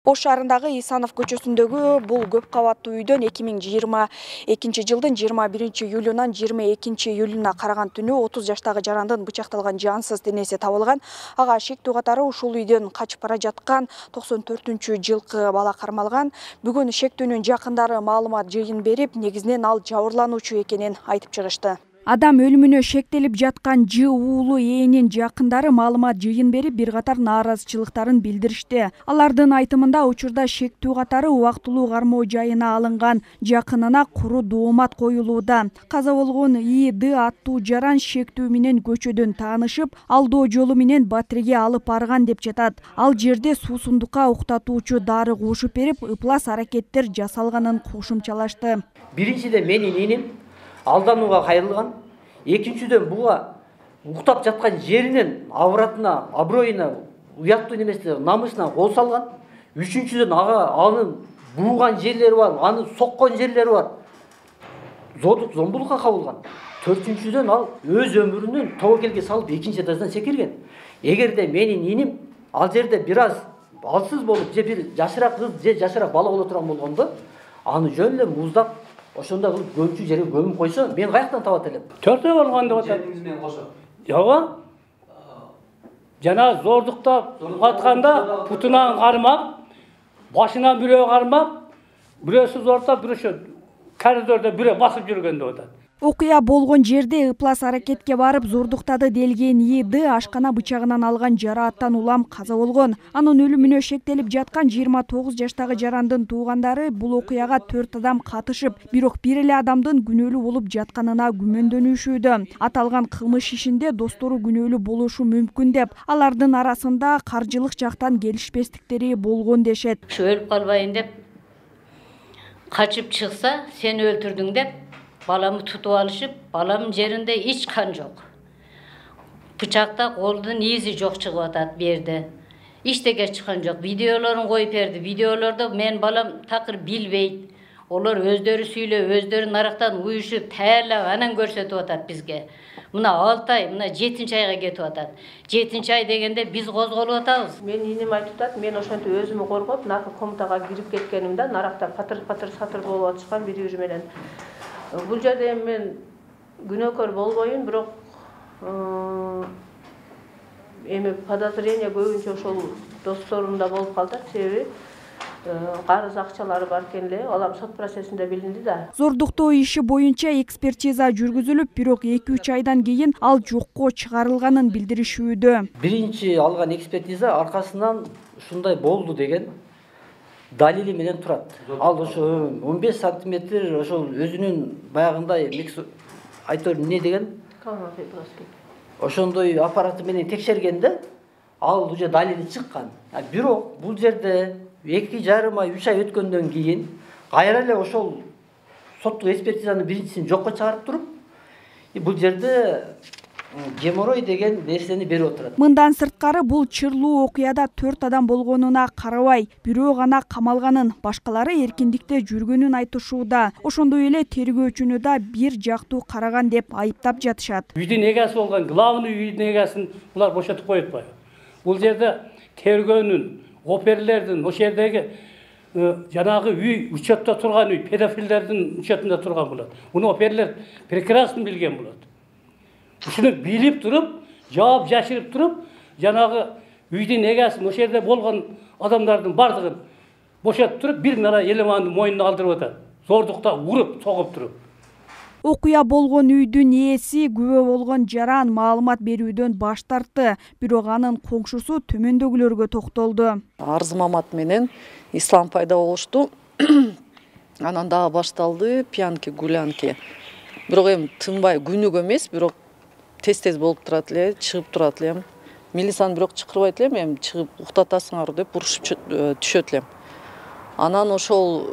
Ош шаарындагы Исанов көчөсүндөгү бул көп кабаттуу үйдөн 2022 жылдын 21 июлунан 22 июлуна караган түнү 30 жаштагы жарандын бычакталган жансыз денеси табылган. Ага шектүү катары ушул үйдөн качып бара жаткан 94-жылкы бала кармалган. Бүгүн шектүүнүн жакындары маалымат жыйын берип, негизинен ал жабырлануучу экенин айтып чыгышты. Адам өлүмүнө шектелип жаткан Ж уулу ээнин жакындары маалымат жыйын берип, бир катар нааразычылыктарын билдиришти. Алардын айтымында учурда шектүү катары убактылуу кармоо жайына алынган, жакынына куру доомат коюлууда. Каза болгон И.Д. аттуу жаран шектүү менен көчөдөн таанышып, алдоо жолу менен Батиреге алып барган деп жатат. Ал жерде суусундукка уктатуучу дары кошуп берип, ыплас аракеттер жасалганын кошумчалашты. Биринчиден менин энем алданууга кайрылган. Экинчиден буга уктап жаткан жеринен авратына, аброюна, уяттуу немесине, намысына кол салган. Үчүнчүдөн анын бууган жерлери бар, аны соккон жерлери бар. Зордук, зомбулукка кабылган. Төртүнчүдөн ал өз өмүрүнүн тобокелге салып экинчи этаждан секирген. Эгерде менин энем ал жерде бир аз алсыз болуп, же бир жашыраак кыз, же жашыраак бала боло турган болгондо, аны жөн эле муздап ошондой кылып көмчү жерге көмүп койсо, мен каяктан табат элем? Төртөө болгон деп атат. Жериңиз менен кошо. Жок. Жана зордукта атканда путунан кармап, башынан бирөө кармап, бирөөсү зордуктап, бирөөсү коридордо бирөө басып жүргөн деп атат. Окуя болгон жерде ыплас аракетке барып зордуктады делген И.Д. ашкана бычагынан алган жарааттан улам каза болгон. Анын өлүмүнө шектелип жаткан 29 жаштагы жарандын туугандары бул окуяга 4 адам катышып, бирок бир эле адамдын күнөөлүү болуп жатканына күмөндөнүшүүдө. Аталган кылмыш ишинде достору күнөөлүү болушу мүмкүн деп, алардын арасында каржылык жактан келишпестиктери болгон дешет. Өлүп калбайын деп качып чыкса, сен өлтүрдүң деп баламы тутуп алышып, баламын жеринде эч кан жок. Бычакта колдун изи жок чыгып атат берди. Эчтеке чыккан жок. Видеолорун коюп берди. Видеолордо мен балам такыр билбейт. Олар өздөрү сүйлөп, өздөрү нарактан уюшуп, таярлап анан көрсөтүп атат бизге. Мына 6 ай, мына 7 айга кетип атат. 7 ай дегенде биз козголуп атабыз. Мен инем айтып атат, мен ошентип өзүмү коргоп, наркы комнатага кирип кеткенимде нарактан патыр сатыр болуп атышкан бир үйрү менен. Бул жерде мен күнөөкөр болбойм, бирок эми подозрение көбүнчө ошол досторумда болуп калды, себеби карыз акчалары бар экен эле, алар сот процессинде билинди да. Зордуктоо иши боюнча экспертиза жүргүзүлүп, бирок 2-3 айдан кийин ал жокко чыгарылганын билдиришүүдө. Биринчи алган экспертиза аркасынан ушундай болду деген далили менен турат. Ал ошо 15 сантиметр ошол өзүнүн баягындай айтор эмне деген ошондой аппараты менен текшергенде ал уже далили чыккан. Бирок бул жерде 2,5 ай, 3 ай өткөндөн кийин кайра эле ошол соттук экспертизанын биринчисин жокко чыгарып туруп, бул жерде геморрой деген нерсени берип отурат. Мындан сырткары бул чырлуу окуяда 4 адам болгонуна карабай, бирөө гана камалганын, башкалары эркиндикте жүргөнүн айтышууда. Ошондой эле тергөөчүнү да бир жактуу караган деп айыптап жатышат. Үйдүн эгеси болгон главный үйдүн эгесин булар бошотуп коюп атпайбы? Бул жерде тергөөнүн, оперлердин, ошол жердеги жанагы үй учетто турган үй, педофилдердин учетунда турган болот. Муну оперлер прекрасно билген болот. Ушуну билип туруп, жаап жашырып туруп, жанагы үйдүн эгесин, ошол жерде болгон адамдардын бардыгын бошотуп туруп, бир мына элеманды мойнуна алдырып атат. Зордукта уруп, согуп туруп. Окуя болгон үйдүн ээси күбө болгон жаран маалымат берүүдөн баш тартты, бирок анын коңшусу төмөндөгүлөргө токтолду. Арыз Мамат менен Ислам пайда болушту. Анан дагы башталды пьянки, гулянки. Бирок эми тынбай күнүгө эмес, бирок тез болуп турат эле, чыгып турат элем. Милицияны бирок чакырбайт элем, эми чыгып уктатасыңар деп урушуп түшөт элем. Анан ошол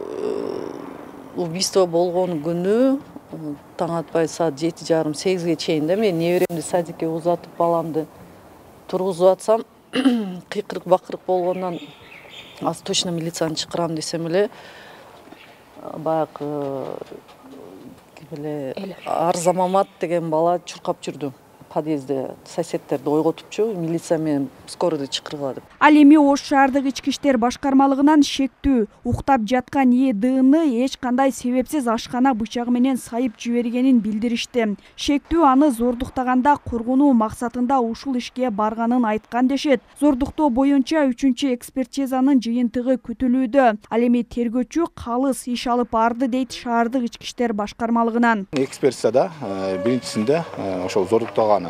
убийство болгон күнү таң атпай саат 7:30-8ге чейин да мен неберемди садикке узатып, баламды тургузуп атсам, кыйкырык бакырык болгондон аз точно милицияны чакырам десем эле баягы Арза Мамат деген бала чуркап жүрдү. подъездде соседтерди ойготупчу, милиция менен скорыйды чакыргыла деп. Ал эми Ош шаардык ички иштер башкармалыгынан шектүү уктап жаткан ЭДны эч кандай себепсиз ашкана бычагы менен сайып жибергенин билдиришти. Шектүү аны зордуктаганда коргонуу максатында ушул ишке барганын айткан дешет. Зордуктоо боюнча 3-чү экспертизанын жыйынтыгы күтүлүүдө. Ал эми тергөөчү калыс иш алып барды дейт шаардык ички иштер башкармалыгынан. Экспертизада биринчисинде ошол зордуктаганы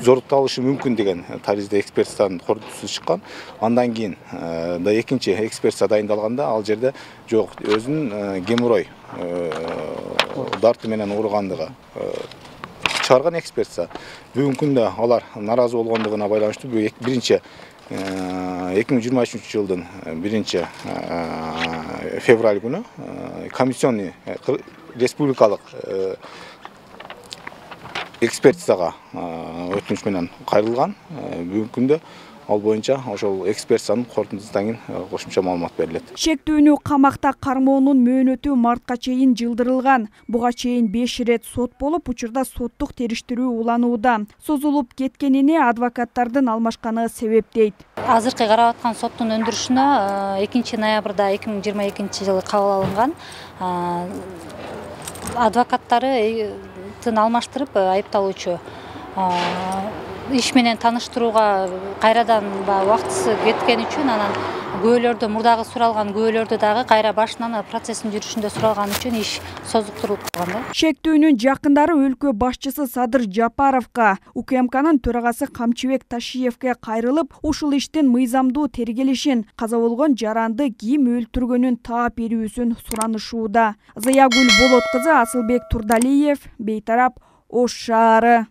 зордукталышы мүмкүн деген таризде экспертизанын корутуусу чыккан. Андан кийин да экинчи экспертиза дайындалганда ал жерде жок, өзүнүн геморрой дарты менен ооругандыгы чыгарган экспертиза. Бүгүнкү күндө алар наразы болгондугуна байланыштуу биринчи 2023 жылдын 1 февраль күнү комиссионный республикалык экспертизага өтүнүч менен кайрылган. Бүгүнкү күндө ал боюнча ошол экспертизанын корутундусунан кийин кошумча маалымат берилет. Шектүүнү камакта кармоонун мөөнөтү мартка чейин жылдырылган. Буга чейин 5 ирет сот болуп, учурда соттук териштирүү уланууда. Созулуп кеткенине адвокаттардын алмашканы себеп дейт. Азыркы карап аткан соттун өндүрүшүнө 2 ноябрда 2022 жылы кабыл алынган. Адвокаттарын алмаштырып айыпталуучу иш менен таныштырууга кайрадан убактысы кеткен үчүн, анан күбөлөрдү мурдагы суралган күбөлөрдү дагы кайра башынан процесстин жүрүшүндө суралган үчүн иш созуктурулуп калган. Шектүүнүн жакындары өлкө башчысы Садыр Жапаровго, УКМКнын төрагасы Камчыбек Ташиевге кайрылып, ушул иштин мыйзамдуу тергелишин, каза болгон жаранды ким өлтүргөнүн таап берүүсүн суранышууда. Заягүл Болот кызы, Асылбек Турдалиев, Бейтарап, Ош шаары.